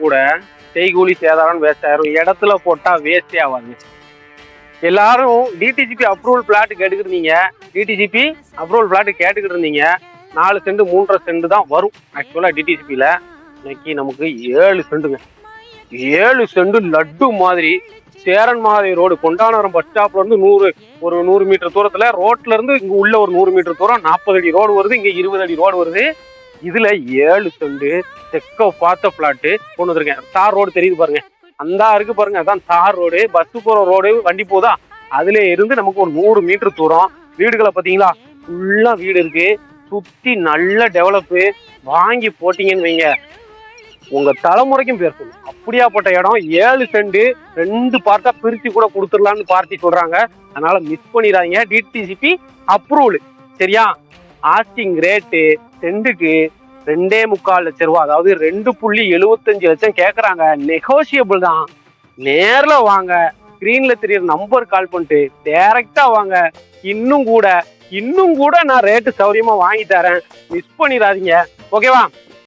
கூட செய்கூலி சேதாரம் வேஸ்ட் ஆயிரும். இடத்துல போட்டா வேஸ்டே ஆகாது. எல்லாரும் டிடிசிபி அப்ரூவல் பிளாட் கேட்டுக்கிட்டு டிடிசிபி அப்ரூவல் பிளாட் கேட்டுக்கிட்டு இருந்தீங்க. 4 சென்ட் 3.5 சென்ட் தான் வரும் ஆக்சுவலா டிடிசிபியில. இன்னைக்கு நமக்கு 7 சென்ட்டுங்க. 7 சென்ட் லட்டு மாதிரி சேரன் மாதிரி ரோடு கொண்டானவரம் பஸ் ஸ்டாப்ல இருந்து 100 மீட்டர் தூரத்துல, ரோட்ல இருந்து இங்க உள்ள ஒரு 100 மீட்டர் தூரம் 40 அடி ரோடு வருது, இங்க 20 அடி ரோடு வருது. இதுல 7 சென்ட் செக்க பார்த்த பிளாட்டு கொண்டு வந்திருக்கேன். தார் ரோடு தெரியுது பாருங்க, அந்த இருக்கு பாருங்க, அதான் தார் ரோடு. பஸ் போற ரோடு, வண்டி போதா, அதுல இருந்து நமக்கு ஒரு 100 மீட்டர் தூரம். வீடுகளை பாத்தீங்களா, ஃபுல்லா வீடு இருக்கு, சுத்தி நல்ல டெவலப்பு. வாங்கி போட்டீங்கன்னு வைங்க, உங்க தலைமுறைக்கும் பேர் சொல்லும். அப்படியாப்பட்ட இடம். 7 சென்ட் 2 பார்ட்டா பிரிச்சு கூட கொடுத்துடலாம்னு பார்ட்டி சொல்றாங்க. அதனால மிஸ் பண்ணிடாதீங்க. டிடிசிபி அப்ரூவல் சரியா? ஆஸ்டிங் ரேட்டு சென்ட்டுக்கு 2.25 லட்சம் ரூபாய், அதாவது 2.75 லட்சம் கேட்கறாங்க. நெகோசியபிள் தான். நேர்ல வாங்க, ஸ்கிரீன்ல தெரியற நம்பர் கால் பண்ணிட்டு டைரக்டா வாங்க. இன்னும் கூட நான் ரேட்டு சௌரியமா வாங்கி தரேன். மிஸ் பண்ணிடாதீங்க. ஓகேவா?